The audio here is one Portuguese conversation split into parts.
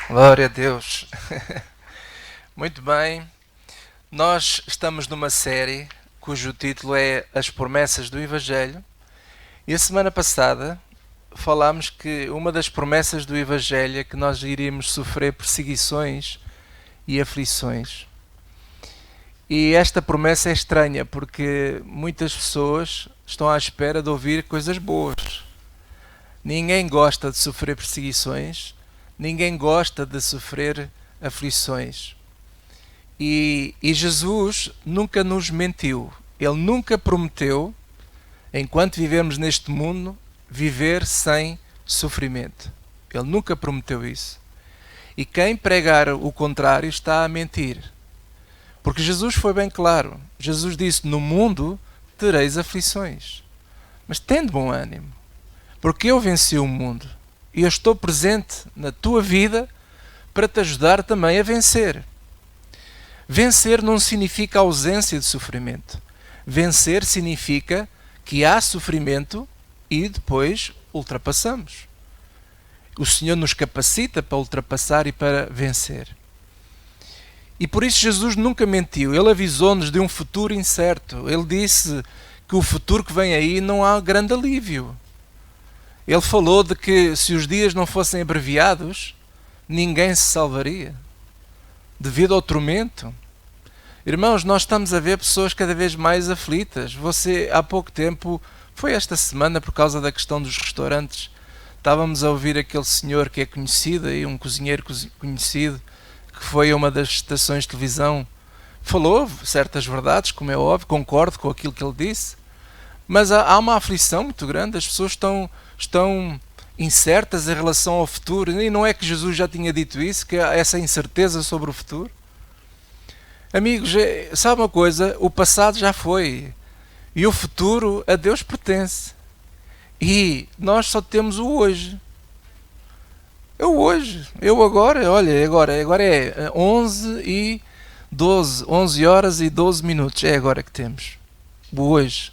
Glória a Deus. Muito bem. Nós estamos numa série cujo título é As Promessas do Evangelho. E a semana passada falámos que uma das promessas do Evangelho é que nós iríamos sofrer perseguições e aflições. E esta promessa é estranha porque muitas pessoas estão à espera de ouvir coisas boas. Ninguém gosta de sofrer perseguições, ninguém gosta de sofrer aflições. E Jesus nunca nos mentiu. Ele nunca prometeu, enquanto vivemos neste mundo, viver sem sofrimento. Ele nunca prometeu isso. E quem pregar o contrário está a mentir. Porque Jesus foi bem claro. Jesus disse: no mundo tereis aflições. Mas tende bom ânimo. Porque eu venci o mundo. E eu estou presente na tua vida para te ajudar também a vencer. Vencer não significa ausência de sofrimento. Vencer significa que há sofrimento e depois ultrapassamos. O Senhor nos capacita para ultrapassar e para vencer. E por isso Jesus nunca mentiu. Ele avisou-nos de um futuro incerto. Ele disse que o futuro que vem aí não há grande alívio. Ele falou de que se os dias não fossem abreviados, ninguém se salvaria devido ao tormento. Irmãos, nós estamos a ver pessoas cada vez mais aflitas. Você, há pouco tempo, foi esta semana por causa da questão dos restaurantes, estávamos a ouvir aquele senhor que é conhecido, e um cozinheiro conhecido, que foi a uma das estações de televisão, falou certas verdades, como é óbvio, concordo com aquilo que ele disse, mas há uma aflição muito grande, as pessoas estão incertas em relação ao futuro, e não é que Jesus já tinha dito isso, que há essa incerteza sobre o futuro? Amigos, sabe uma coisa? O passado já foi e o futuro a Deus pertence. E nós só temos o hoje. Eu hoje, eu agora, olha, agora é 11 horas e 12 minutos. É agora que temos. O hoje.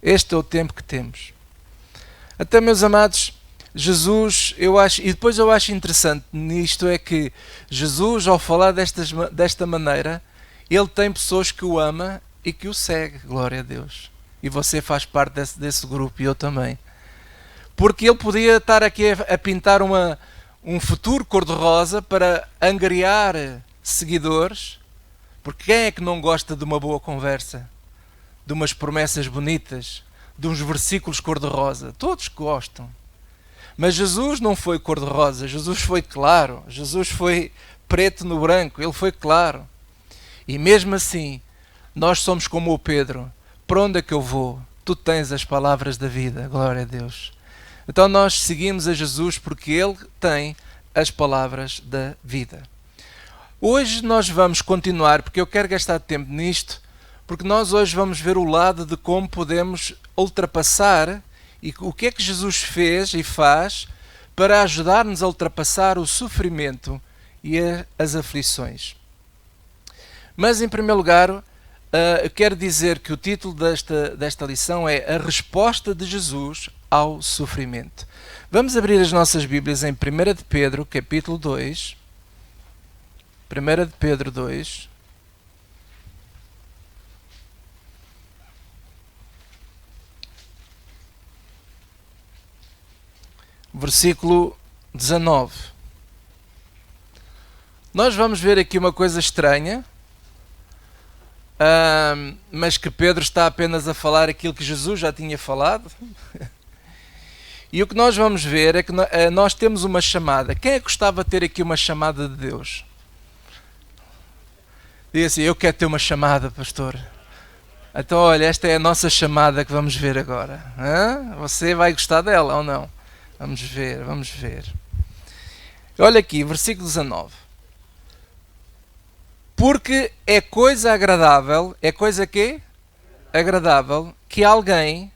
Este é o tempo que temos. Até, meus amados, Jesus, eu acho, e depois eu acho interessante nisto é que Jesus, ao falar desta maneira, ele tem pessoas que o ama e que o segue, glória a Deus. E você faz parte desse grupo e eu também. Porque ele podia estar aqui a pintar um futuro cor-de-rosa para angariar seguidores. Porque quem é que não gosta de uma boa conversa? De umas promessas bonitas? De uns versículos cor-de-rosa? Todos gostam. Mas Jesus não foi cor-de-rosa, Jesus foi claro. Jesus foi preto no branco, ele foi claro. E mesmo assim, nós somos como o Pedro. Para onde é que eu vou? Tu tens as palavras da vida, glória a Deus. Então nós seguimos a Jesus porque Ele tem as palavras da vida. Hoje nós vamos continuar, porque eu quero gastar tempo nisto, porque nós hoje vamos ver o lado de como podemos ultrapassar e o que é que Jesus fez e faz para ajudar-nos a ultrapassar o sofrimento e as aflições. Mas, em primeiro lugar, eu quero dizer que o título desta lição é A Resposta de Jesus ao Sofrimento. Vamos abrir as nossas Bíblias em 1 de Pedro, capítulo 2. 1 de Pedro 2. Versículo 19. Nós vamos ver aqui uma coisa estranha, mas que Pedro está apenas a falar aquilo que Jesus já tinha falado. E o que nós vamos ver é que nós temos uma chamada. Quem é que gostava de ter aqui uma chamada de Deus? Diga assim: eu quero ter uma chamada, pastor. Então olha, esta é a nossa chamada que vamos ver agora. Você vai gostar dela ou não? Vamos ver, vamos ver. Olha aqui, versículo 19. Porque é coisa agradável, é coisa quê? Agradável, que alguém,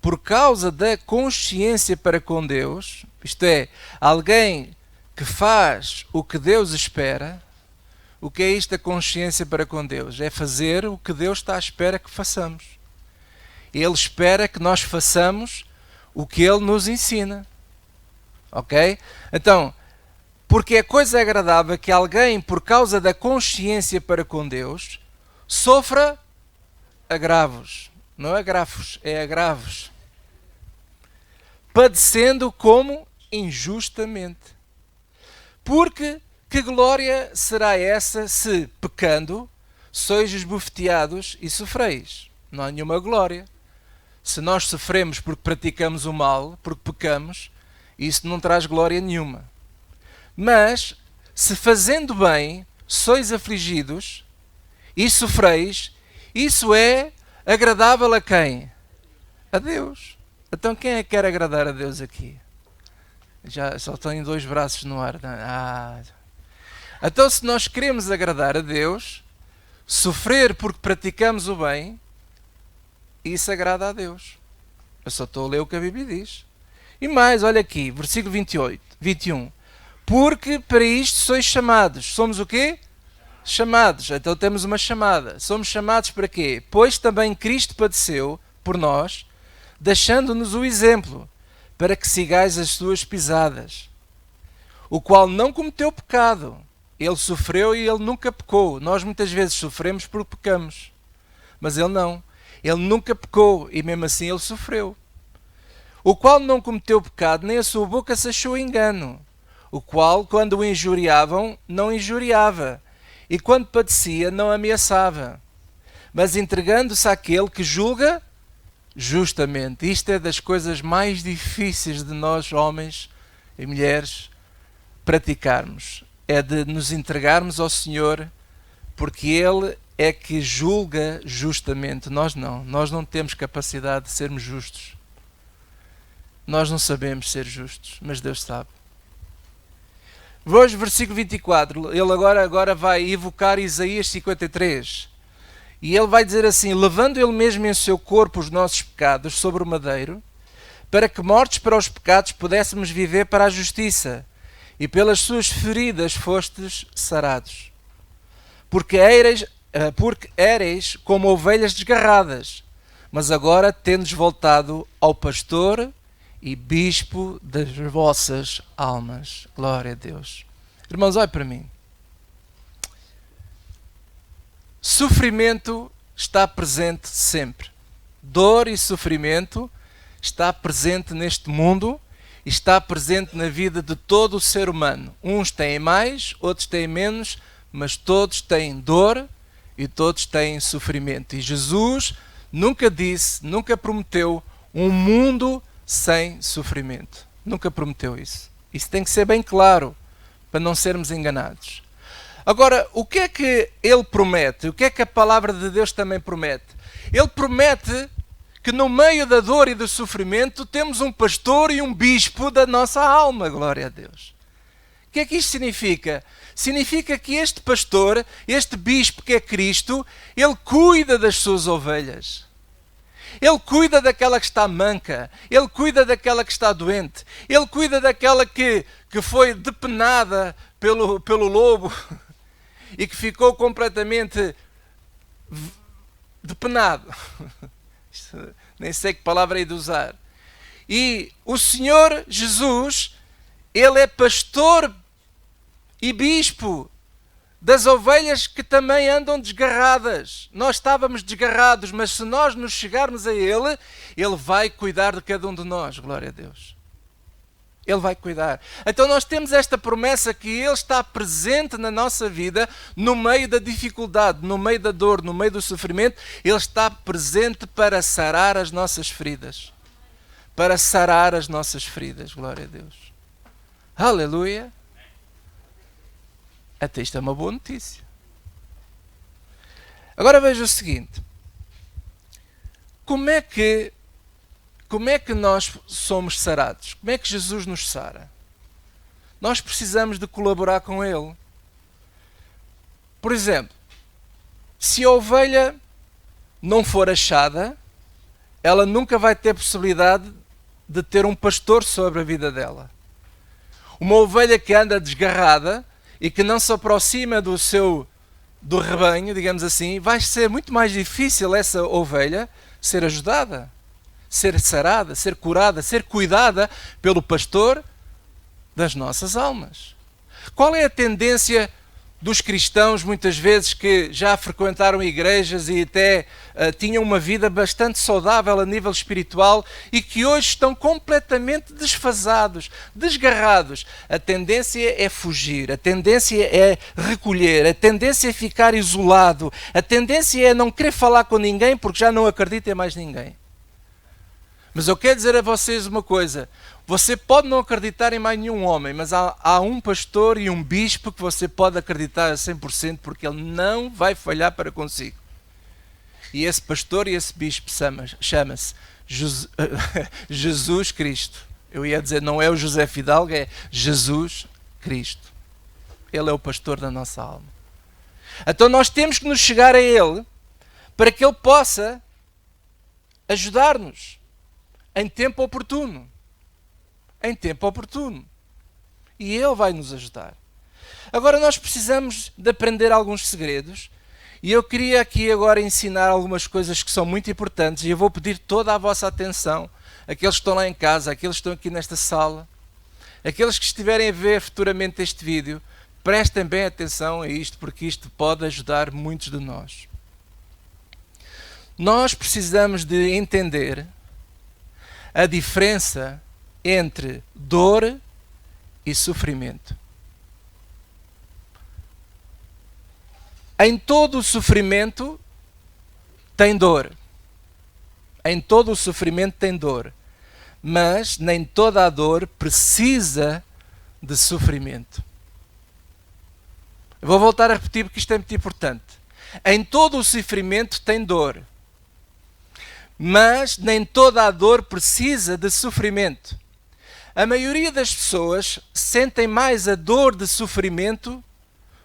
por causa da consciência para com Deus, isto é, alguém que faz o que Deus espera. O que é isto, a consciência para com Deus? É fazer o que Deus está à espera que façamos. Ele espera que nós façamos o que Ele nos ensina. Ok? Então, Porque é coisa agradável que alguém, por causa da consciência para com Deus, sofra agravos. Não é agravos, é agravos. Padecendo como injustamente. Porque que glória será essa se, pecando, sois esbofeteados e sofreis? Não há nenhuma glória. Se nós sofremos porque praticamos o mal, porque pecamos, isso não traz glória nenhuma. Mas, se fazendo bem, sois afligidos e sofreis, isso é agradável a quem? A Deus. Então quem é que quer agradar a Deus aqui? Já só tenho 2 braços no ar. Então se nós queremos agradar a Deus, sofrer porque praticamos o bem, isso agrada a Deus. Eu só estou a ler o que a Bíblia diz. E mais, olha aqui, versículo 21. Porque para isto sois chamados. Somos o quê? Chamados. Então temos uma chamada. Somos chamados para quê? Pois também Cristo padeceu por nós, deixando-nos o exemplo, para que sigais as suas pisadas. O qual não cometeu pecado. Ele sofreu e ele nunca pecou. Nós muitas vezes sofremos porque pecamos. Mas ele não. Ele nunca pecou e mesmo assim ele sofreu. O qual não cometeu pecado, nem a sua boca se achou engano. O qual, quando o injuriavam, não injuriava. E quando padecia, não ameaçava. Mas entregando-se àquele que julga justamente. Isto é das coisas mais difíceis de nós, homens e mulheres, praticarmos. É de nos entregarmos ao Senhor, porque Ele é que julga justamente. Nós não. Nós não temos capacidade de sermos justos. Nós não sabemos ser justos, mas Deus sabe. Hoje, versículo 24, ele agora vai evocar Isaías 53. E ele vai dizer assim: levando ele mesmo em seu corpo os nossos pecados sobre o madeiro, para que mortos para os pecados pudéssemos viver para a justiça, e pelas suas feridas fostes sarados. Porque éreis como ovelhas desgarradas, mas agora tendes voltado ao pastor e bispo das vossas almas. Glória a Deus. Irmãos, olhem para mim. Sofrimento está presente sempre. Dor e sofrimento está presente neste mundo e está presente na vida de todo o ser humano. Uns têm mais, outros têm menos, mas todos têm dor e todos têm sofrimento. E Jesus nunca disse, nunca prometeu um mundo sem sofrimento. Nunca prometeu isso. Isso tem que ser bem claro, para não sermos enganados. Agora, o que é que ele promete? O que é que a palavra de Deus também promete? Ele promete que no meio da dor e do sofrimento temos um pastor e um bispo da nossa alma. Glória a Deus. O que é que isto significa? Significa que este pastor, este bispo que é Cristo, ele cuida das suas ovelhas. Ele cuida daquela que está manca. Ele cuida daquela que está doente. Ele cuida daquela que foi depenada pelo lobo e que ficou completamente depenado. Nem sei que palavra hei de usar. E o Senhor Jesus, Ele é pastor e bispo das ovelhas que também andam desgarradas. Nós estávamos desgarrados, mas se nós nos chegarmos a Ele, Ele vai cuidar de cada um de nós. Glória a Deus. Ele vai cuidar. Então nós temos esta promessa que Ele está presente na nossa vida, no meio da dificuldade, no meio da dor, no meio do sofrimento. Ele está presente para sarar as nossas feridas. Para sarar as nossas feridas. Glória a Deus. Aleluia. Até isto é uma boa notícia. Agora veja o seguinte. Como é que nós somos sarados? Como é que Jesus nos sara? Nós precisamos de colaborar com Ele. Por exemplo, se a ovelha não for achada, ela nunca vai ter possibilidade de ter um pastor sobre a vida dela. Uma ovelha que anda desgarrada e que não se aproxima do rebanho, digamos assim, vai ser muito mais difícil essa ovelha ser ajudada, ser sarada, ser curada, ser cuidada pelo pastor das nossas almas. Qual é a tendência dos cristãos, muitas vezes, que já frequentaram igrejas e até tinham uma vida bastante saudável a nível espiritual e que hoje estão completamente desfasados, desgarrados? A tendência é fugir, a tendência é recolher, a tendência é ficar isolado, a tendência é não querer falar com ninguém porque já não acredita em mais ninguém. Mas eu quero dizer a vocês uma coisa: você pode não acreditar em mais nenhum homem, mas há um pastor e um bispo que você pode acreditar a 100%, porque ele não vai falhar para consigo. E esse pastor e esse bispo chama-se Jesus Cristo. Eu ia dizer, não é o José Fidalgo, é Jesus Cristo. Ele é o pastor da nossa alma. Então nós temos que nos chegar a Ele para que Ele possa ajudar-nos em tempo oportuno. Em tempo oportuno. E Ele vai nos ajudar. Agora nós precisamos de aprender alguns segredos e eu queria aqui agora ensinar algumas coisas que são muito importantes e eu vou pedir toda a vossa atenção, aqueles que estão lá em casa, aqueles que estão aqui nesta sala, aqueles que estiverem a ver futuramente este vídeo, prestem bem atenção a isto porque isto pode ajudar muitos de nós. Nós precisamos de entender a diferença entre dor e sofrimento. Em todo o sofrimento tem dor. Em todo o sofrimento tem dor. Mas nem toda a dor precisa de sofrimento. Eu vou voltar a repetir porque isto é muito importante. Em todo o sofrimento tem dor. Mas nem toda a dor precisa de sofrimento. A maioria das pessoas sentem mais a dor de sofrimento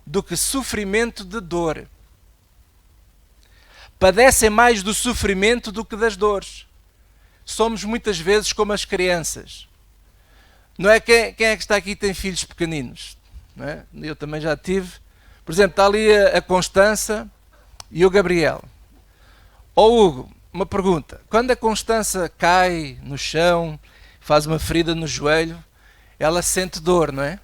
do que sofrimento de dor. Padecem mais do sofrimento do que das dores. Somos muitas vezes como as crianças. Não é? Quem é que está aqui e tem filhos pequeninos? Não é? Eu também já tive. Por exemplo, está ali a Constança e o Gabriel. Hugo, uma pergunta. Quando a Constança cai no chão, faz uma ferida no joelho, ela sente dor, não é?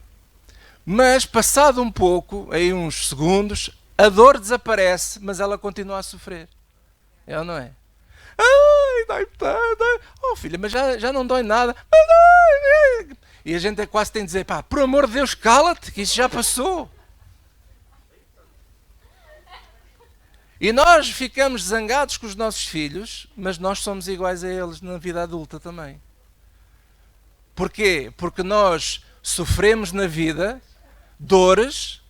Mas passado um pouco, aí uns segundos, a dor desaparece, mas ela continua a sofrer. É ou não é? Ai, dói. Oh filha, mas já não dói nada. E a gente é quase tem de dizer, pá, por amor de Deus, cala-te, que isso já passou. E nós ficamos zangados com os nossos filhos, mas nós somos iguais a eles na vida adulta também. Porquê? Porque nós sofremos na vida dores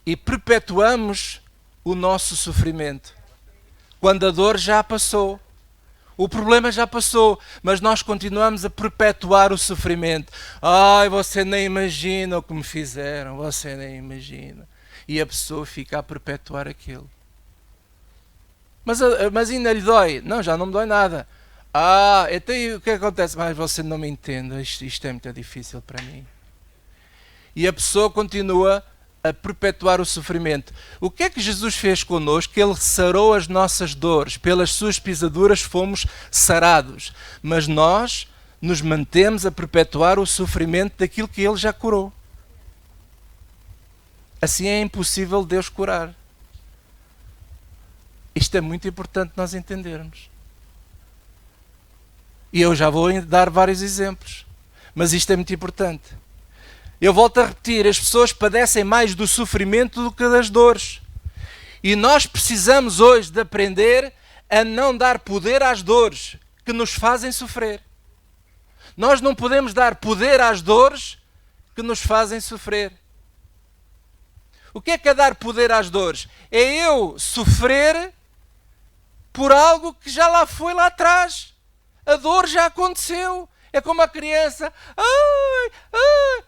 e perpetuamos o nosso sofrimento. Quando a dor já passou, o problema já passou, mas nós continuamos a perpetuar o sofrimento. Ai, você nem imagina o que me fizeram, você nem imagina. E a pessoa fica a perpetuar aquilo. Mas ainda lhe dói? Não, já não me dói nada. Então o que acontece? Mas você não me entende, isto é muito difícil para mim. E a pessoa continua a perpetuar o sofrimento. O que é que Jesus fez connosco? Ele sarou as nossas dores. Pelas suas pisaduras fomos sarados. Mas nós nos mantemos a perpetuar o sofrimento daquilo que Ele já curou. Assim é impossível Deus curar. Isto é muito importante nós entendermos. E eu já vou dar vários exemplos. Mas isto é muito importante. Eu volto a repetir, as pessoas padecem mais do sofrimento do que das dores. E nós precisamos hoje de aprender a não dar poder às dores que nos fazem sofrer. Nós não podemos dar poder às dores que nos fazem sofrer. O que é dar poder às dores? É eu sofrer por algo que já lá foi lá atrás. A dor já aconteceu. É como a criança.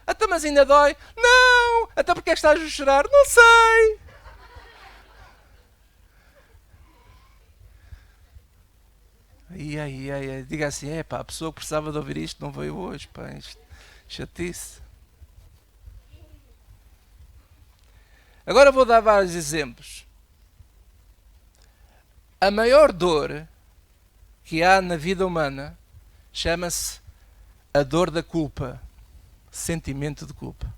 Até mas ainda dói. Não! Até porque é que estás a chorar? Não sei. Diga assim, a pessoa que precisava de ouvir isto não veio hoje, chatice. Agora vou dar vários exemplos. A maior dor que há na vida humana chama-se a dor da culpa, sentimento de culpa.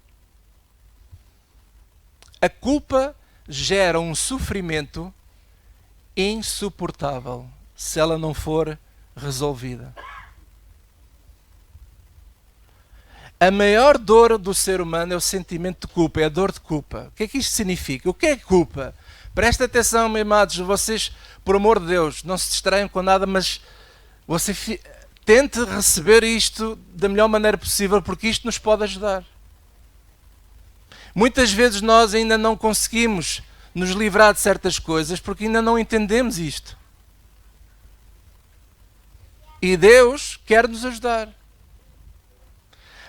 a culpa gera um sofrimento insuportável se ela não for resolvida. A maior dor do ser humano é o sentimento de culpa, é a dor de culpa. O que é que isto significa? O que é culpa? Prestem atenção, meus amados, vocês, por amor de Deus, não se distraiam com nada, mas você tente receber isto da melhor maneira possível, porque isto nos pode ajudar. Muitas vezes nós ainda não conseguimos nos livrar de certas coisas porque ainda não entendemos isto. E Deus quer nos ajudar.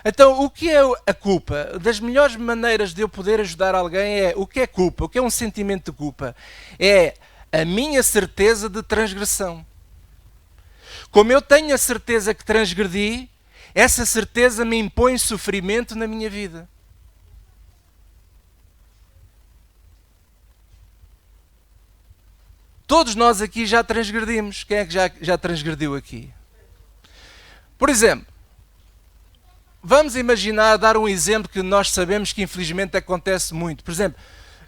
Então, o que é a culpa? Das melhores maneiras de eu poder ajudar alguém é... O que é culpa? O que é um sentimento de culpa? É a minha certeza de transgressão. Como eu tenho a certeza que transgredi, essa certeza me impõe sofrimento na minha vida. Todos nós aqui já transgredimos. Quem é que já transgrediu aqui? Por exemplo, vamos imaginar, dar um exemplo que nós sabemos que infelizmente acontece muito. Por exemplo,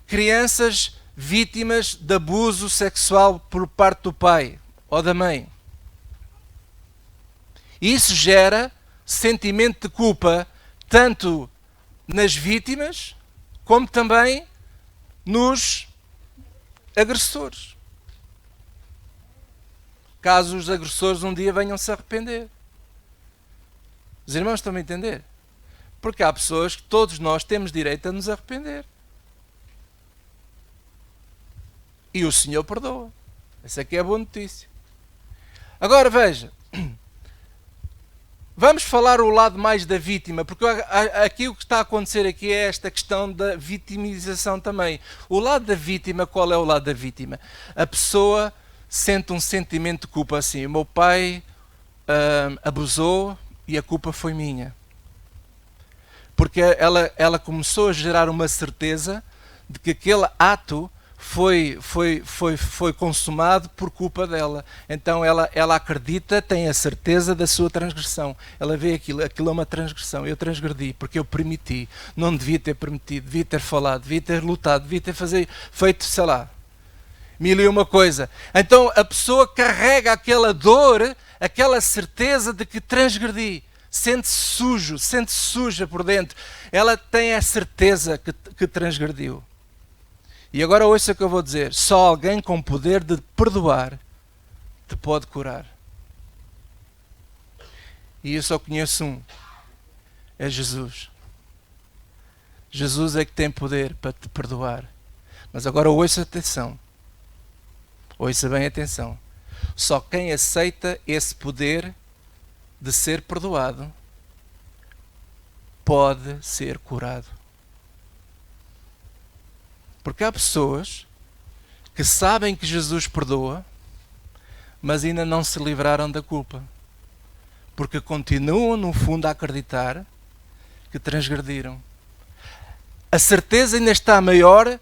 crianças vítimas de abuso sexual por parte do pai ou da mãe. Isso gera sentimento de culpa tanto nas vítimas como também nos agressores. Caso os agressores um dia venham se arrepender. Os irmãos estão a entender? Porque há pessoas que todos nós temos direito a nos arrepender. E o Senhor perdoa. Essa aqui é a boa notícia. Agora veja, vamos falar o lado mais da vítima, porque aqui o que está a acontecer aqui é esta questão da vitimização também. O lado da vítima, qual é o lado da vítima? A pessoa sente um sentimento de culpa assim, o meu pai abusou e a culpa foi minha. Porque ela começou a gerar uma certeza de que aquele ato foi consumado por culpa dela. Então ela acredita, tem a certeza da sua transgressão. Ela vê aquilo é uma transgressão. Eu transgredi porque eu permiti. Não devia ter permitido, devia ter falado, devia ter lutado, devia ter feito, sei lá, mil e uma coisa. Então a pessoa carrega aquela dor, aquela certeza de que transgredi. Sente-se suja por dentro. Ela tem a certeza que transgrediu. E agora ouça o que eu vou dizer. Só alguém com poder de perdoar te pode curar. E eu só conheço um. É Jesus. Jesus é que tem poder para te perdoar. Mas agora ouça atenção. Ouça bem atenção. Só quem aceita esse poder de ser perdoado pode ser curado. Porque há pessoas que sabem que Jesus perdoa, mas ainda não se livraram da culpa. Porque continuam, no fundo, a acreditar que transgrediram. A certeza ainda está maior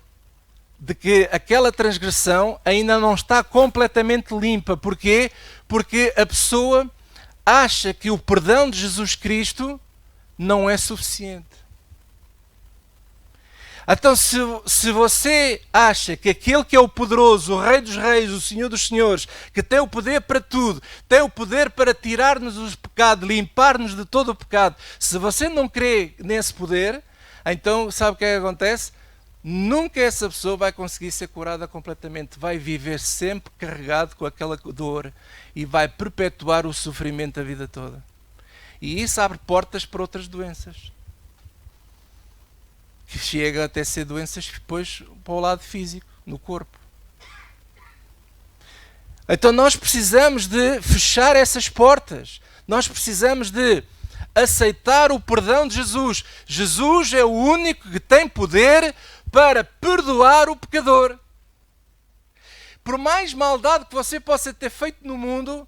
de que aquela transgressão ainda não está completamente limpa. Porquê? Porque a pessoa acha que o perdão de Jesus Cristo não é suficiente. Então, se você acha que aquele que é o poderoso, o Rei dos Reis, o Senhor dos Senhores, que tem o poder para tudo, tem o poder para tirar-nos os pecados, limpar-nos de todo o pecado, se você não crê nesse poder, então sabe o que é que acontece? Nunca essa pessoa vai conseguir ser curada completamente. Vai viver sempre carregado com aquela dor e vai perpetuar o sofrimento a vida toda. E isso abre portas para outras doenças. Que chega até ser doenças depois para o lado físico, no corpo. Então nós precisamos de fechar essas portas. Nós precisamos de aceitar o perdão de Jesus. Jesus é o único que tem poder para perdoar o pecador. Por mais maldade que você possa ter feito no mundo,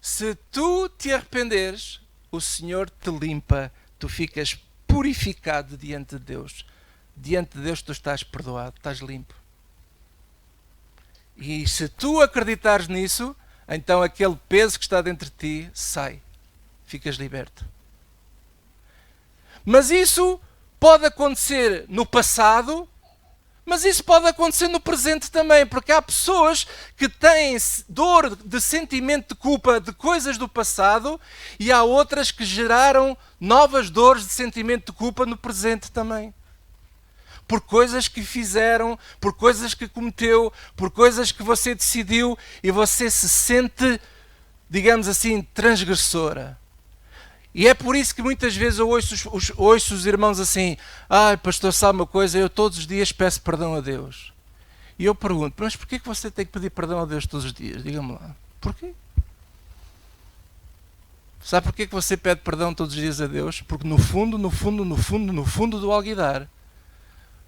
se tu te arrependeres, o Senhor te limpa, tu ficas purificado diante de Deus. Diante de Deus tu estás perdoado, estás limpo. E se tu acreditares nisso, então aquele peso que está dentro de ti sai. Ficas liberto. Mas isso pode acontecer no passado, Mas isso pode acontecer no presente também, porque há pessoas que têm dor de sentimento de culpa de coisas do passado e há outras que geraram novas dores de sentimento de culpa no presente também. Por coisas que fizeram, por coisas que cometeu, por coisas que você decidiu e você se sente, digamos assim, transgressora. E é por isso que muitas vezes eu ouço os irmãos assim: ai, pastor, sabe uma coisa, eu todos os dias peço perdão a Deus. E eu pergunto: mas porquê que você tem que pedir perdão a Deus todos os dias? Diga-me lá. Porquê? Sabe porquê que você pede perdão todos os dias a Deus? Porque no fundo do alguidar,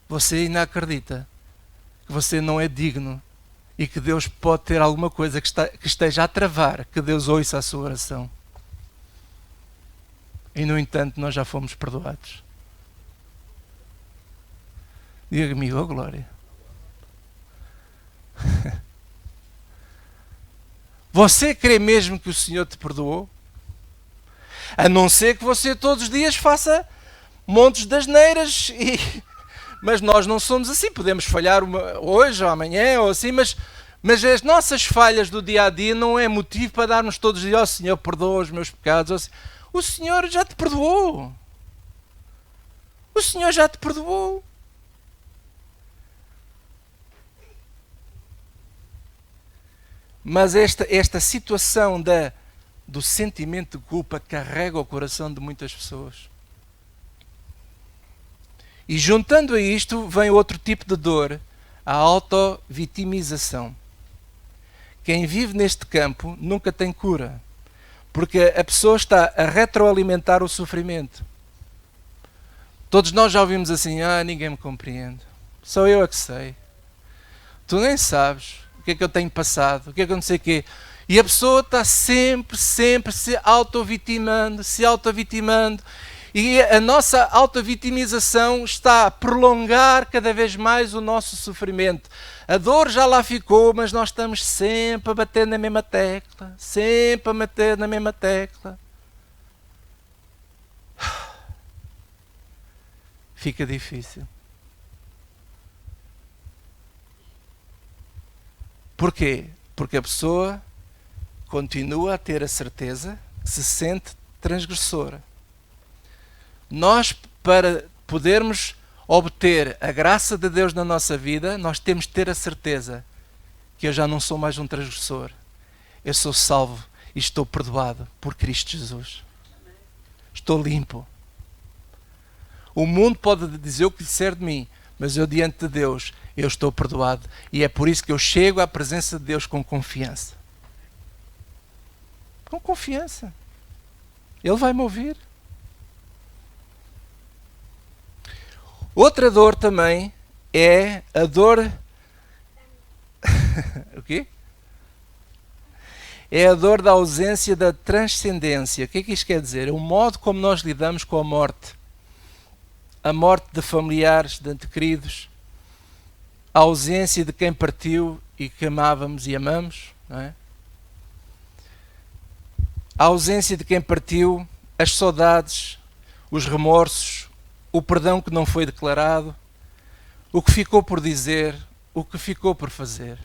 você ainda acredita que você não é digno e que Deus pode ter alguma coisa que esteja a travar que Deus ouça a sua oração. E no entanto nós já fomos perdoados. Diga-me, oh glória. Você crê mesmo que o Senhor te perdoou? A não ser que você todos os dias faça montes de asneiras mas nós não somos assim. Podemos falhar hoje ou amanhã ou assim, mas as nossas falhas do dia a dia não é motivo para darmos todos os dias: oh Senhor, perdoa os meus pecados. Assim. O Senhor já te perdoou. O Senhor já te perdoou. Mas esta situação do sentimento de culpa carrega o coração de muitas pessoas. E juntando a isto vem outro tipo de dor, a auto-vitimização. Quem vive neste campo nunca tem cura, porque a pessoa está a retroalimentar o sofrimento. Todos nós já ouvimos assim: ah, ninguém me compreende, só eu é que sei. Tu nem sabes o que é que eu tenho passado, o que é que eu não sei o quê. E a pessoa está sempre se auto-vitimando. E a nossa auto-vitimização está a prolongar cada vez mais o nosso sofrimento. A dor já lá ficou, mas nós estamos sempre a bater na mesma tecla. Fica difícil. Porquê? Porque a pessoa continua a ter a certeza que se sente transgressora. Nós, para podermos obter a graça de Deus na nossa vida, nós temos de ter a certeza que eu já não sou mais um transgressor. Eu sou salvo e estou perdoado por Cristo Jesus. Estou limpo. O mundo pode dizer o que disser de mim, mas eu diante de Deus, eu estou perdoado. E é por isso que eu chego à presença de Deus com confiança. Com confiança. Ele vai me ouvir. Outra dor também é a dor... O quê? É a dor da ausência da transcendência. O que é que isto quer dizer? É o modo como nós lidamos com a morte. A morte de familiares, de entes queridos. A ausência de quem partiu e que amávamos e amamos. Não é? A ausência de quem partiu, as saudades, os remorsos, o perdão que não foi declarado, o que ficou por dizer, o que ficou por fazer.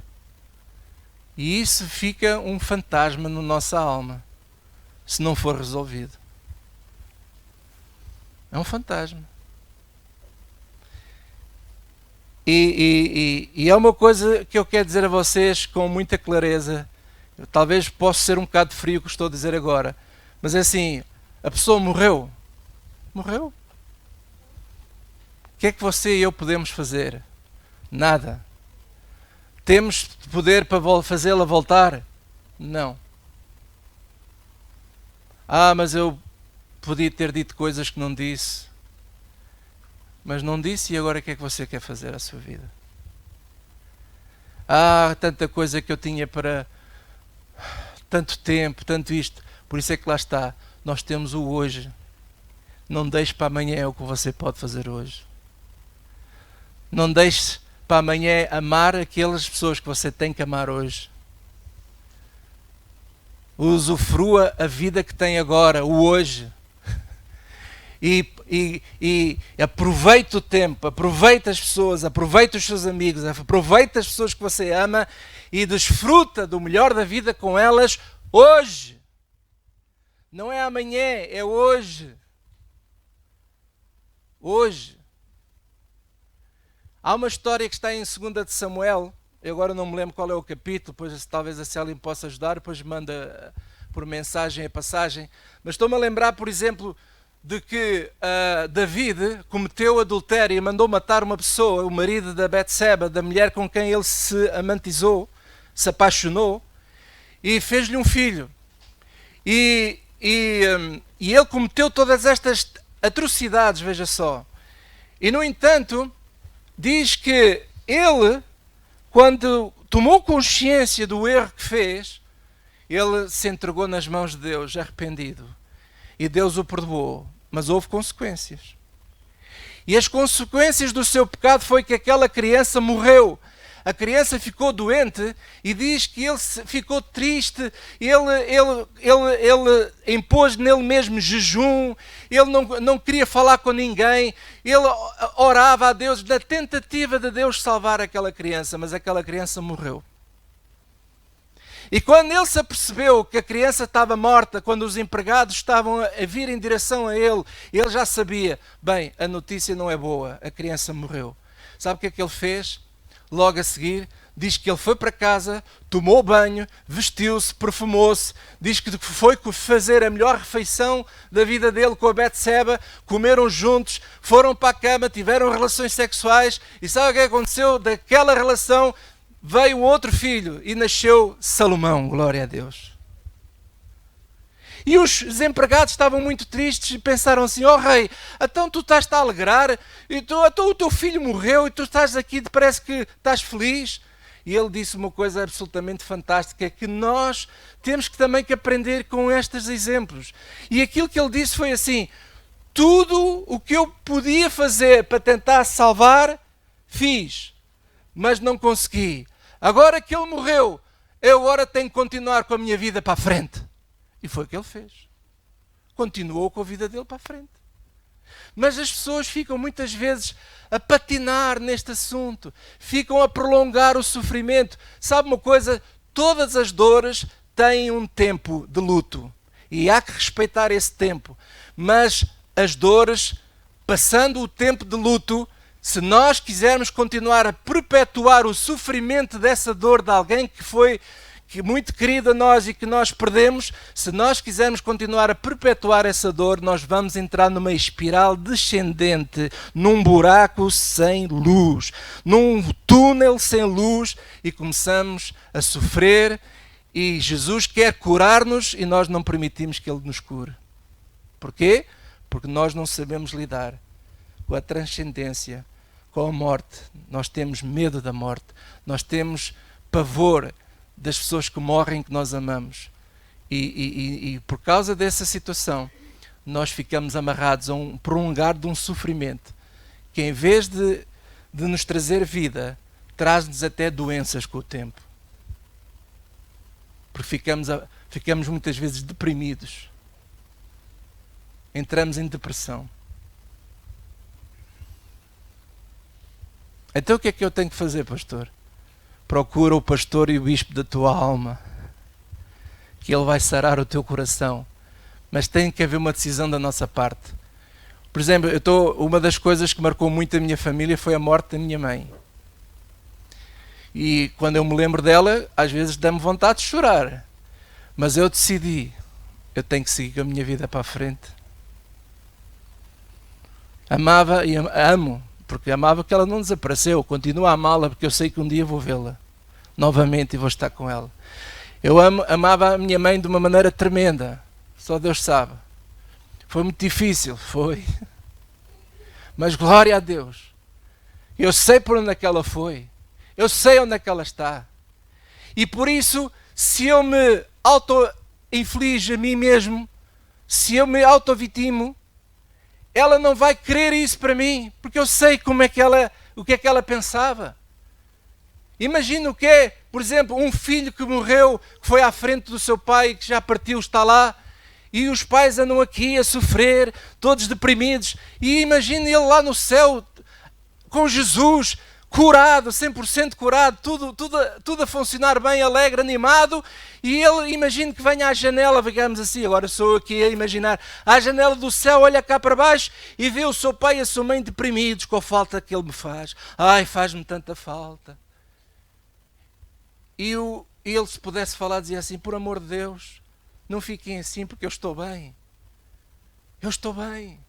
E isso fica um fantasma na nossa alma, se não for resolvido. É um fantasma. E é uma coisa que eu quero dizer a vocês com muita clareza. Eu, talvez possa ser um bocado frio o que estou a dizer agora, mas é assim, a pessoa morreu. Morreu. O que é que você e eu podemos fazer? Nada. Temos poder para fazê-la voltar? Não. Ah, mas eu podia ter dito coisas que não disse. Mas não disse, e agora o que é que você quer fazer à sua vida? Ah, tanta coisa que eu tinha para... Tanto tempo, tanto isto. Por isso é que lá está. Nós temos o hoje. Não deixe para amanhã o que você pode fazer hoje. Não deixe para amanhã amar aquelas pessoas que você tem que amar hoje. Usufrua a vida que tem agora, o hoje. e aproveita o tempo, aproveita as pessoas, aproveita os seus amigos, aproveita as pessoas que você ama e desfruta do melhor da vida com elas hoje. Não é amanhã, é hoje. Hoje. Há uma história que está em 2 de Samuel, eu agora não me lembro qual é o capítulo, depois talvez a Célia me possa ajudar, depois manda por mensagem a passagem, mas estou-me a lembrar, por exemplo, de que David cometeu adultério e mandou matar uma pessoa, o marido da Betseba, da mulher com quem ele se amantizou, se apaixonou, e fez-lhe um filho. E ele cometeu todas estas atrocidades, veja só. E, no entanto, diz que ele, quando tomou consciência do erro que fez, ele se entregou nas mãos de Deus, arrependido. E Deus o perdoou, mas houve consequências. E as consequências do seu pecado foi que aquela criança morreu. A criança ficou doente e diz que ele ficou triste, ele impôs nele mesmo jejum, ele não queria falar com ninguém, ele orava a Deus na tentativa de Deus salvar aquela criança, mas aquela criança morreu. E quando ele se apercebeu que a criança estava morta, quando os empregados estavam a vir em direção a ele, ele já sabia, bem, a notícia não é boa, a criança morreu. Sabe o que é que ele fez? Logo a seguir, diz que ele foi para casa, tomou banho, vestiu-se, perfumou-se, diz que foi fazer a melhor refeição da vida dele com a Betseba, comeram juntos, foram para a cama, tiveram relações sexuais, e sabe o que aconteceu? Daquela relação veio outro filho e nasceu Salomão, glória a Deus. E os empregados estavam muito tristes e pensaram assim, rei, então tu estás-te a alegrar, então o teu filho morreu e tu estás aqui, parece que estás feliz. E ele disse uma coisa absolutamente fantástica, que nós temos também que aprender com estes exemplos. E aquilo que ele disse foi assim, tudo o que eu podia fazer para tentar salvar, fiz, mas não consegui. Agora que ele morreu, eu agora tenho que continuar com a minha vida para a frente. E foi o que ele fez. Continuou com a vida dele para a frente. Mas as pessoas ficam muitas vezes a patinar neste assunto. Ficam a prolongar o sofrimento. Sabe uma coisa? Todas as dores têm um tempo de luto. E há que respeitar esse tempo. Mas as dores, passando o tempo de luto, se nós quisermos continuar a perpetuar o sofrimento dessa dor de alguém que foi muito querido a nós e que nós perdemos, se nós quisermos continuar a perpetuar essa dor, nós vamos entrar numa espiral descendente, num buraco sem luz, num túnel sem luz, e começamos a sofrer, e Jesus quer curar-nos e nós não permitimos que Ele nos cure. Porquê? Porque nós não sabemos lidar com a transcendência, com a morte. Nós temos medo da morte, nós temos pavor das pessoas que morrem, que nós amamos. E por causa dessa situação, nós ficamos amarrados a um prolongar de um sofrimento que, em vez de nos trazer vida, traz-nos até doenças com o tempo. Porque ficamos muitas vezes deprimidos. Entramos em depressão. Então o que é que eu tenho que fazer, pastor? Procura o pastor e o bispo da tua alma, que ele vai sarar o teu coração. Mas tem que haver uma decisão da nossa parte. Por exemplo, uma das coisas que marcou muito a minha família foi a morte da minha mãe. E quando eu me lembro dela, às vezes dá-me vontade de chorar. Mas eu decidi, eu tenho que seguir com a minha vida para a frente. Amava e amo, porque amava que ela não desapareceu. Continuo a amá-la porque eu sei que um dia vou vê-la novamente e vou estar com ela. Eu amava a minha mãe de uma maneira tremenda. Só Deus sabe. Foi muito difícil, foi. Mas glória a Deus. Eu sei por onde é que ela foi. Eu sei onde é que ela está. E por isso, se eu me auto-inflijo a mim mesmo, se eu me auto-vitimo, ela não vai querer isso para mim, porque eu sei o que é que ela pensava. Imagina o que é, por exemplo, um filho que morreu, que foi à frente do seu pai, que já partiu, está lá, e os pais andam aqui a sofrer, todos deprimidos, e imagine ele lá no céu, com Jesus, curado, 100% curado, tudo a funcionar bem, alegre, animado, e ele, imagine que venha à janela, digamos assim, agora sou eu aqui a imaginar, à janela do céu, olha cá para baixo e vê o seu pai e a sua mãe deprimidos com a falta que ele me faz. Ai, faz-me tanta falta. E ele, se pudesse falar, dizia assim, por amor de Deus, não fiquem assim porque eu estou bem. Eu estou bem.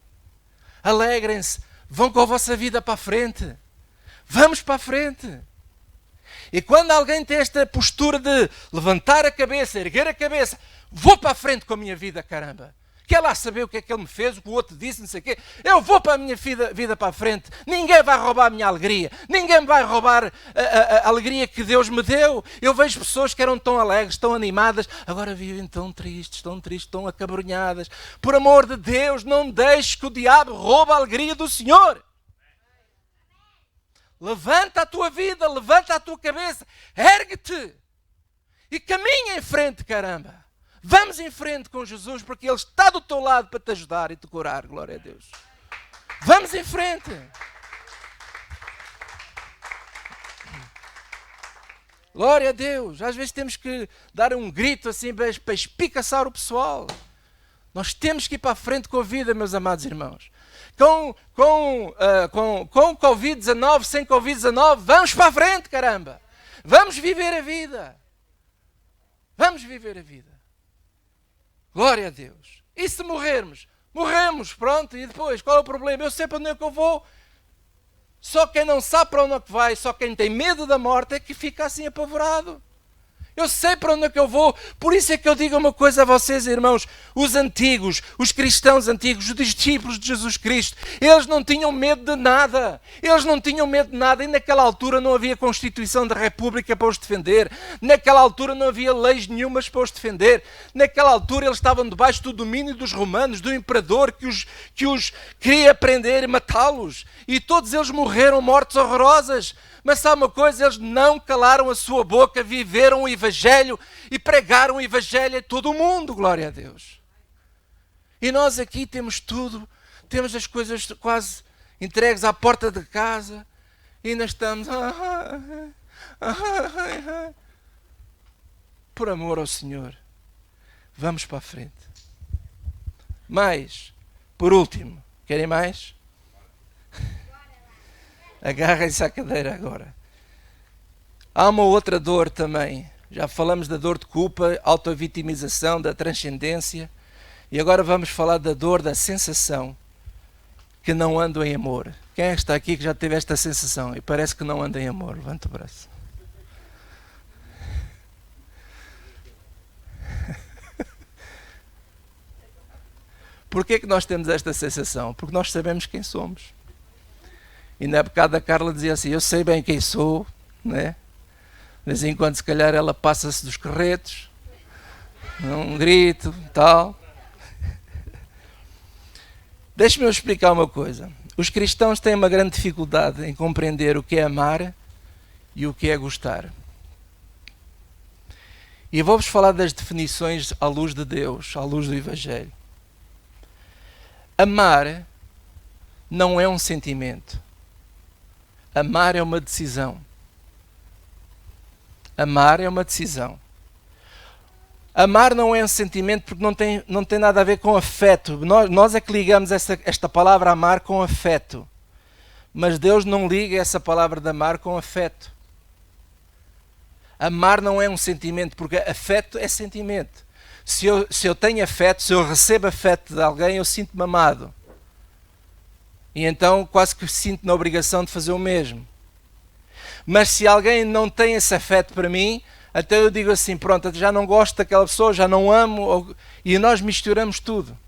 Alegrem-se, vão com a vossa vida para a frente. Vamos para a frente. E quando alguém tem esta postura de levantar a cabeça, erguer a cabeça, vou para a frente com a minha vida, caramba. Quer lá saber o que é que ele me fez, o que o outro disse, não sei o quê. Eu vou para a minha vida para a frente. Ninguém vai roubar a minha alegria. Ninguém vai roubar a alegria que Deus me deu. Eu vejo pessoas que eram tão alegres, tão animadas, agora vivem tão tristes, tão acabrunhadas. Por amor de Deus, não deixes que o diabo roube a alegria do Senhor. Levanta a tua vida, levanta a tua cabeça, ergue-te e caminha em frente, caramba. Vamos em frente com Jesus, porque Ele está do teu lado para te ajudar e te curar, glória a Deus. Vamos em frente. Glória a Deus. Às vezes temos que dar um grito assim para espicaçar o pessoal. Nós temos que ir para a frente com a vida, meus amados irmãos. Com Covid-19, sem Covid-19, vamos para a frente, caramba. Vamos viver a vida. Vamos viver a vida. Glória a Deus. E se morrermos? Morremos, pronto. E depois, qual é o problema? Eu sei para onde é que eu vou. Só quem não sabe para onde é que vai, só quem tem medo da morte é que fica assim apavorado. Eu sei para onde é que eu vou, por isso é que eu digo uma coisa a vocês, irmãos, os antigos, os cristãos antigos, os discípulos de Jesus Cristo, eles não tinham medo de nada, e naquela altura não havia Constituição da República para os defender, naquela altura não havia leis nenhumas para os defender, naquela altura eles estavam debaixo do domínio dos romanos, do imperador que os queria prender e matá-los, e todos eles morreram mortes horrorosas. Mas sabe uma coisa? Eles não calaram a sua boca, viveram o Evangelho e pregaram o Evangelho a todo o mundo, glória a Deus. E nós aqui temos tudo, temos as coisas quase entregues à porta de casa e ainda estamos... Por amor ao Senhor, vamos para a frente. Mas, por último, querem mais? Agarrem-se à cadeira agora. Há uma outra dor também. Já falamos da dor de culpa, autovitimização, da transcendência. E agora vamos falar da dor da sensação que não ando em amor. Quem é que está aqui que já teve esta sensação e parece que não anda em amor? Levanta o braço. Porquê que nós temos esta sensação? Porque nós sabemos quem somos. E na bocado a Carla dizia assim, eu sei bem quem sou, né? De vez em quando se calhar ela passa-se dos carretos, um grito, tal. Deixe-me explicar uma coisa. Os cristãos têm uma grande dificuldade em compreender o que é amar e o que é gostar. E eu vou-vos falar das definições à luz de Deus, à luz do Evangelho. Amar não é um sentimento. Amar é uma decisão. Amar é uma decisão. Amar não é um sentimento porque não tem nada a ver com afeto. Nós é que ligamos esta palavra amar com afeto. Mas Deus não liga essa palavra de amar com afeto. Amar não é um sentimento, porque afeto é sentimento. Se eu tenho afeto, se eu recebo afeto de alguém, eu sinto-me amado. E então quase que sinto na obrigação de fazer o mesmo. Mas se alguém não tem esse afeto para mim, até eu digo assim, pronto, já não gosto daquela pessoa, já não amo, e nós misturamos tudo.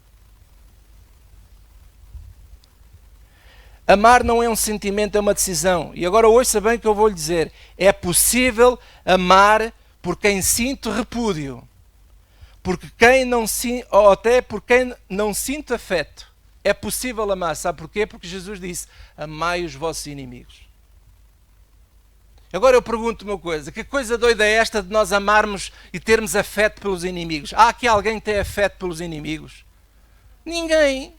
Amar não é um sentimento, é uma decisão. E agora ouça bem o que eu vou lhe dizer. É possível amar por quem sinto repúdio. Ou até por quem não sinto afeto. É possível amar. Sabe porquê? Porque Jesus disse, amai os vossos inimigos. Agora eu pergunto uma coisa, que coisa doida é esta de nós amarmos e termos afeto pelos inimigos? Há aqui alguém que tem afeto pelos inimigos? Ninguém.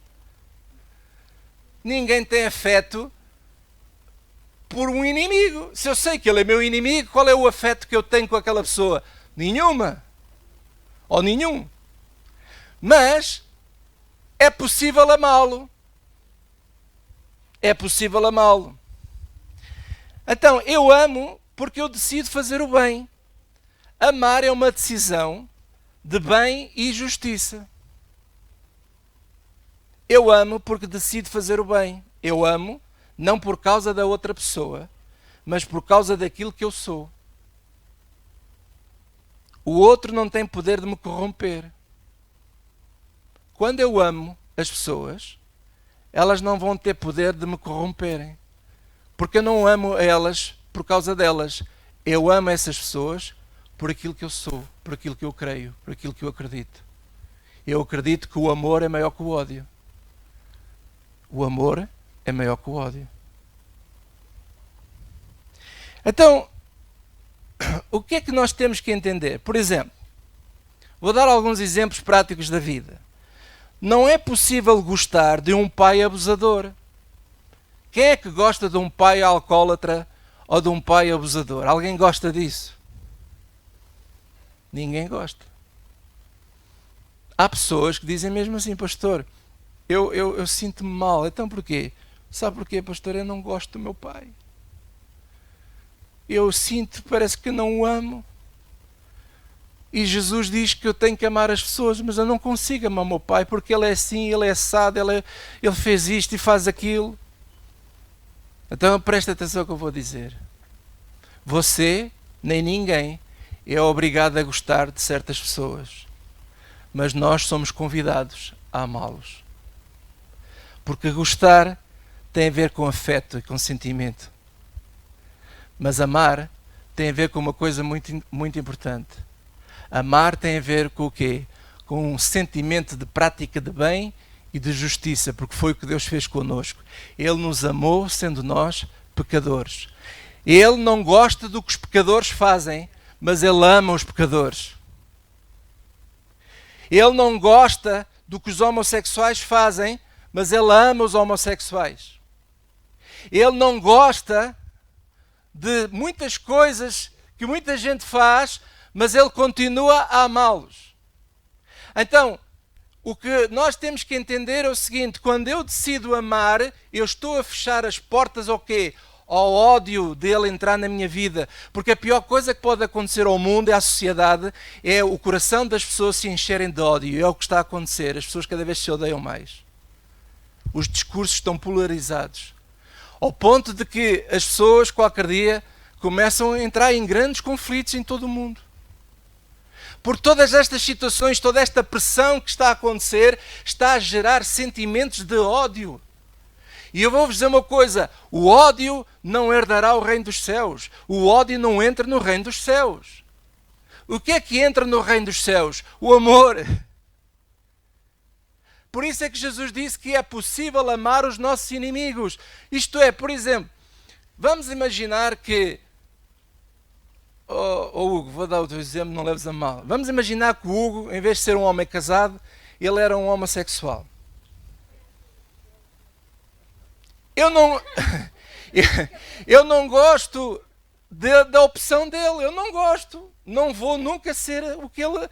Ninguém tem afeto por um inimigo. Se eu sei que ele é meu inimigo, qual é o afeto que eu tenho com aquela pessoa? Nenhuma. Ou nenhum. Mas é possível amá-lo. É possível amá-lo. Então, eu amo porque eu decido fazer o bem. Amar é uma decisão de bem e justiça. Eu amo porque decido fazer o bem. Eu amo não por causa da outra pessoa, mas por causa daquilo que eu sou. O outro não tem poder de me corromper. Quando eu amo as pessoas, elas não vão ter poder de me corromperem. Porque eu não amo elas por causa delas. Eu amo essas pessoas por aquilo que eu sou, por aquilo que eu creio, por aquilo que eu acredito. Eu acredito que o amor é maior que o ódio. O amor é maior que o ódio. Então, o que é que nós temos que entender? Por exemplo, vou dar alguns exemplos práticos da vida. Não é possível gostar de um pai abusador. Quem é que gosta de um pai alcoólatra ou de um pai abusador? Alguém gosta disso? Ninguém gosta. Há pessoas que dizem mesmo assim, pastor, eu sinto-me mal. Então porquê? Sabe porquê, pastor? Eu não gosto do meu pai. Eu sinto, parece que não o amo. E Jesus diz que eu tenho que amar as pessoas, mas eu não consigo amar o meu pai, porque ele é assim, ele é assado, ele fez isto e faz aquilo. Então presta atenção ao que eu vou dizer. Você, nem ninguém, é obrigado a gostar de certas pessoas. Mas nós somos convidados a amá-los. Porque gostar tem a ver com afeto e com sentimento. Mas amar tem a ver com uma coisa muito, muito importante. Amar tem a ver com o quê? Com um sentimento de prática de bem e de justiça, porque foi o que Deus fez connosco. Ele nos amou sendo nós pecadores. Ele não gosta do que os pecadores fazem, mas Ele ama os pecadores. Ele não gosta do que os homossexuais fazem, mas Ele ama os homossexuais. Ele não gosta de muitas coisas que muita gente faz, mas Ele continua a amá-los. Então, o que nós temos que entender é o seguinte: quando eu decido amar, eu estou a fechar as portas ao quê? Ao ódio dele entrar na minha vida. Porque a pior coisa que pode acontecer ao mundo e à sociedade é o coração das pessoas se encherem de ódio. É o que está a acontecer. As pessoas cada vez se odeiam mais. Os discursos estão polarizados. Ao ponto de que as pessoas, qualquer dia, começam a entrar em grandes conflitos em todo o mundo. Por todas estas situações, toda esta pressão que está a acontecer, está a gerar sentimentos de ódio. E eu vou-vos dizer uma coisa: o ódio não herdará o reino dos céus. O ódio não entra no reino dos céus. O que é que entra no reino dos céus? O amor. Por isso é que Jesus disse que é possível amar os nossos inimigos. Isto é, por exemplo, vamos imaginar que... Hugo, vou dar o teu exemplo, não leves a mal. Vamos imaginar que o Hugo, em vez de ser um homem casado, ele era um homossexual. Eu não gosto da opção dele, eu não gosto. Não vou nunca ser o que ele...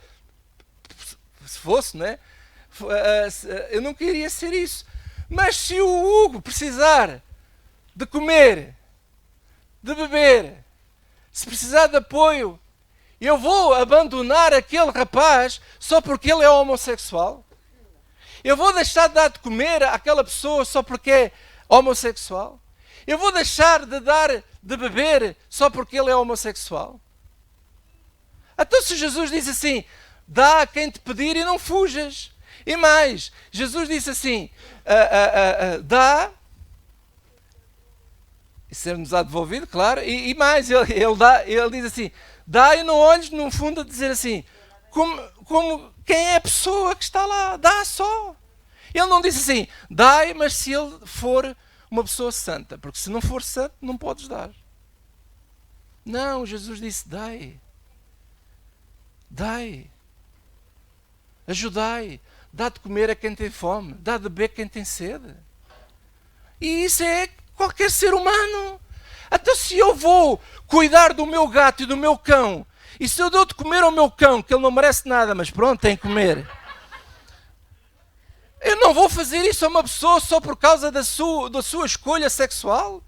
Se fosse, não é? Eu não queria ser isso. Mas se o Hugo precisar de comer, de beber, se precisar de apoio, eu vou abandonar aquele rapaz só porque ele é homossexual? Eu vou deixar de dar de comer àquela pessoa só porque é homossexual? Eu vou deixar de dar de beber só porque ele é homossexual? Então se Jesus diz assim, dá a quem te pedir e não fujas. E mais, Jesus disse assim, dá, e ser-nos-á devolvido, claro, e mais, ele diz assim, dá e não olhes no fundo a dizer assim, como quem é a pessoa que está lá, dá só. Ele não disse assim, dai, mas se ele for uma pessoa santa, porque se não for santo, não podes dar. Não, Jesus disse: dai, dai, ajudai, dá de comer a quem tem fome, dá de beber a quem tem sede. E isso é qualquer ser humano. Até se eu vou cuidar do meu gato e do meu cão, e se eu dou de comer ao meu cão, que ele não merece nada, mas pronto, tem que comer, eu não vou fazer isso a uma pessoa só por causa da sua escolha sexual.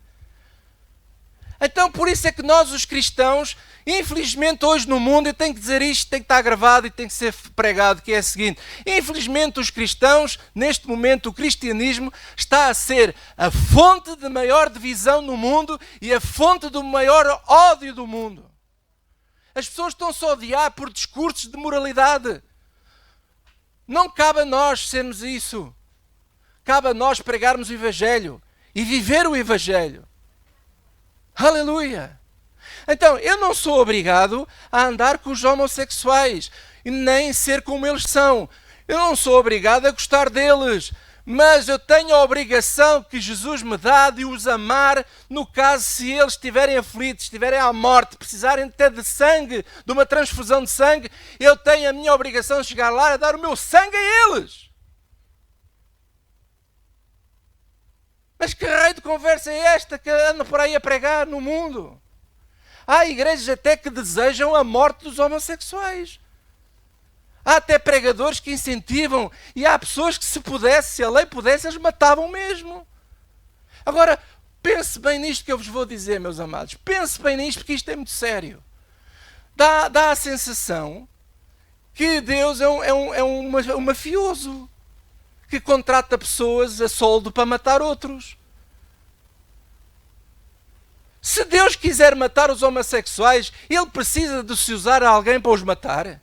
Então por isso é que nós, os cristãos, infelizmente hoje no mundo, eu tenho que dizer isto, tem que estar gravado e tem que ser pregado, que é o seguinte: infelizmente os cristãos, neste momento o cristianismo está a ser a fonte de maior divisão no mundo e a fonte do maior ódio do mundo. As pessoas estão-se a odiar por discursos de moralidade. Não cabe a nós sermos isso. Cabe a nós pregarmos o Evangelho e viver o Evangelho. Aleluia! Então, eu não sou obrigado a andar com os homossexuais, nem ser como eles são. Eu não sou obrigado a gostar deles, mas eu tenho a obrigação que Jesus me dá de os amar, no caso se eles estiverem aflitos, estiverem à morte, precisarem até de sangue, de uma transfusão de sangue, eu tenho a minha obrigação de chegar lá e dar o meu sangue a eles. Mas que raio de conversa é esta que anda por aí a pregar no mundo? Há igrejas até que desejam a morte dos homossexuais. Há até pregadores que incentivam, e há pessoas que, se pudesse, se a lei pudesse, eles matavam mesmo. Agora, pense bem nisto que eu vos vou dizer, meus amados. Pense bem nisto, porque isto é muito sério. Dá a sensação que Deus é um mafioso que contrata pessoas a soldo para matar outros. Se Deus quiser matar os homossexuais, Ele precisa de se usar a alguém para os matar?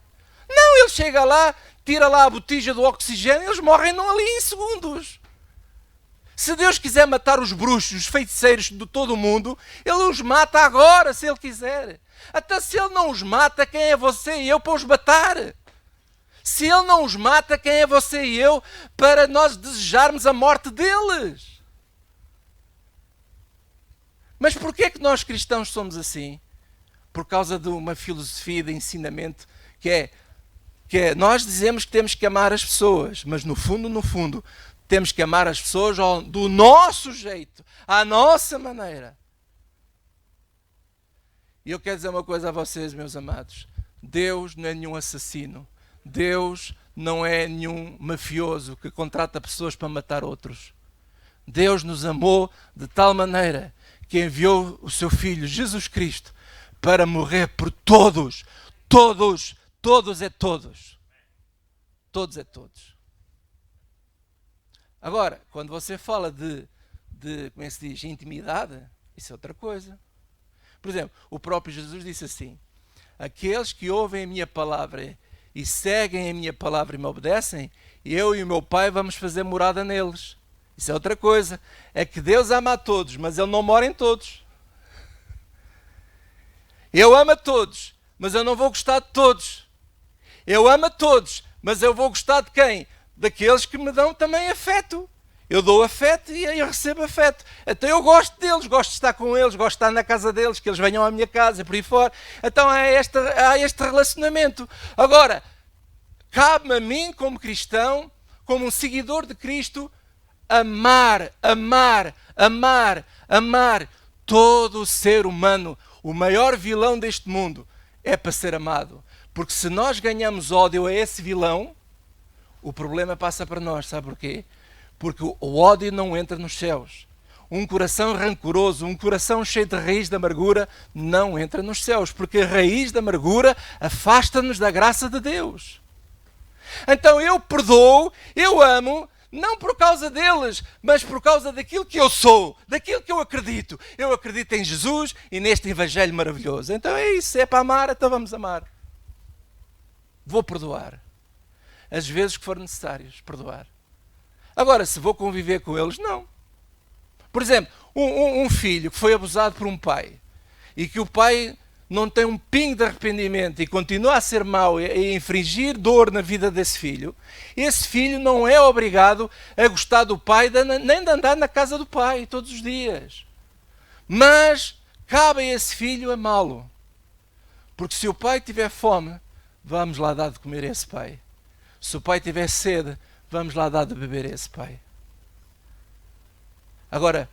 Não, Ele chega lá, tira lá a botija do oxigênio e eles morrem não ali em segundos. Se Deus quiser matar os bruxos, os feiticeiros de todo o mundo, Ele os mata agora, se Ele quiser. Até se Ele não os mata, quem é você e eu para os matar? Se Ele não os mata, quem é você e eu para nós desejarmos a morte deles? Mas porquê é que nós cristãos somos assim? Por causa de uma filosofia de ensinamento que é nós dizemos que temos que amar as pessoas, mas no fundo, temos que amar as pessoas do nosso jeito, à nossa maneira. E eu quero dizer uma coisa a vocês, meus amados. Deus não é nenhum assassino. Deus não é nenhum mafioso que contrata pessoas para matar outros. Deus nos amou de tal maneira que enviou o seu Filho, Jesus Cristo, para morrer por todos. Todos. Todos é todos. Todos é todos. Agora, quando você fala de como é que se diz, intimidade, isso é outra coisa. Por exemplo, o próprio Jesus disse assim: aqueles que ouvem a minha palavra e seguem a minha palavra e me obedecem, eu e o meu Pai vamos fazer morada neles. Isso é outra coisa. É que Deus ama a todos, mas Ele não mora em todos. Eu amo a todos, mas eu não vou gostar de todos. Eu amo a todos, mas eu vou gostar de quem? Daqueles que me dão também afeto. Eu dou afeto e eu recebo afeto. Então eu gosto deles, gosto de estar com eles, gosto de estar na casa deles, que eles venham à minha casa, por aí fora. Então há este relacionamento. Agora, cabe-me a mim, como cristão, como um seguidor de Cristo, amar todo o ser humano. O maior vilão deste mundo é para ser amado. Porque se nós ganhamos ódio a esse vilão, o problema passa para nós. Sabe porquê? Porque o ódio não entra nos céus. Um coração rancoroso, um coração cheio de raiz de amargura, não entra nos céus. Porque a raiz da amargura afasta-nos da graça de Deus. Então eu perdoo, eu amo, não por causa deles, mas por causa daquilo que eu sou, daquilo que eu acredito. Eu acredito em Jesus e neste Evangelho maravilhoso. Então é isso, é para amar, então vamos amar. Vou perdoar. As vezes que for necessárias, perdoar. Agora, se vou conviver com eles, não. Por exemplo, um filho que foi abusado por um pai e que o pai não tem um pingo de arrependimento e continua a ser mau e a infringir dor na vida desse filho, esse filho não é obrigado a gostar do pai nem de andar na casa do pai todos os dias. Mas cabe a esse filho amá-lo. Porque se o pai tiver fome, vamos lá dar de comer a esse pai. Se o pai tiver sede, vamos lá dar de beber a esse pai. Agora,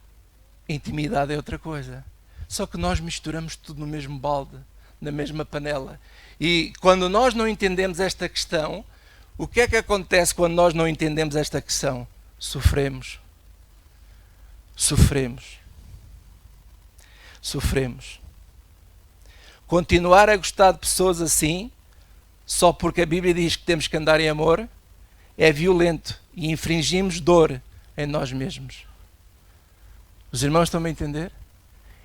intimidade é outra coisa. Só que nós misturamos tudo no mesmo balde, na mesma panela. E quando nós não entendemos esta questão, o que é que acontece quando nós não entendemos esta questão? Sofremos. Sofremos. Sofremos. Continuar a gostar de pessoas assim, só porque a Bíblia diz que temos que andar em amor, é violento e infringimos dor em nós mesmos. Os irmãos estão a entender?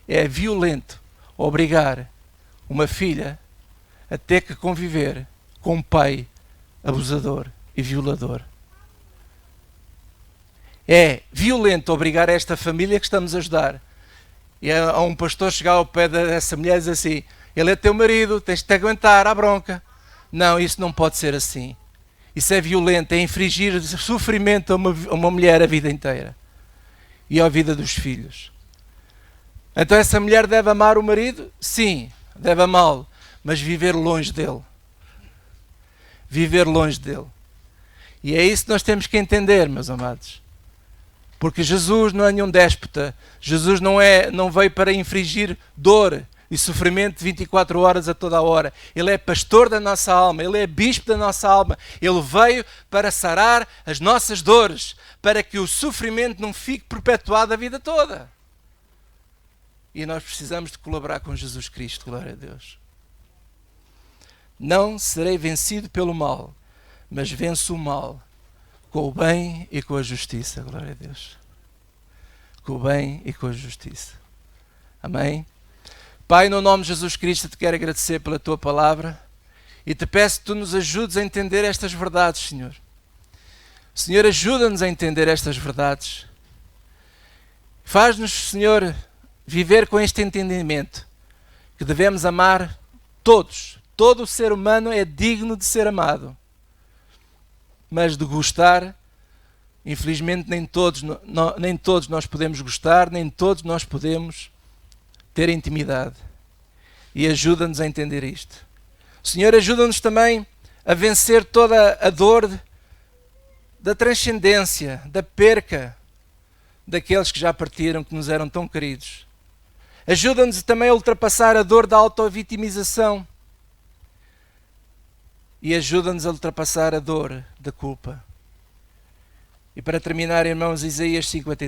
É violento obrigar uma filha a ter que conviver com um pai abusador e violador. É violento obrigar esta família que estamos a ajudar. E a um pastor chegar ao pé dessa mulher e dizer assim: ele é teu marido, tens de te aguentar à bronca. Não, isso não pode ser assim. Isso é violento, é infligir sofrimento a uma mulher a vida inteira. E à vida dos filhos. Então essa mulher deve amar o marido? Sim, deve amá-lo, mas viver longe dele. Viver longe dele. E é isso que nós temos que entender, meus amados. Porque Jesus não é nenhum déspota. Jesus não veio para infligir dor e sofrimento 24 horas a toda a hora. Ele é pastor da nossa alma, ele é bispo da nossa alma. Ele veio para sarar as nossas dores, para que o sofrimento não fique perpetuado a vida toda. E nós precisamos de colaborar com Jesus Cristo, glória a Deus. Não serei vencido pelo mal, mas venço o mal com o bem e com a justiça, glória a Deus. Com o bem e com a justiça. Amém? Pai, no nome de Jesus Cristo, te quero agradecer pela tua palavra e te peço que tu nos ajudes a entender estas verdades, Senhor. Senhor, ajuda-nos a entender estas verdades. Faz-nos, Senhor, viver com este entendimento que devemos amar todos. Todo o ser humano é digno de ser amado. Mas de gostar, infelizmente nem todos nós podemos gostar, nem todos nós podemos ter intimidade. E ajuda-nos a entender isto. Senhor, ajuda-nos também a vencer toda a dor da transcendência, da perca daqueles que já partiram, que nos eram tão queridos. Ajuda-nos também a ultrapassar a dor da auto-vitimização. E ajuda-nos a ultrapassar a dor da culpa. E para terminar, irmãos, Isaías 53.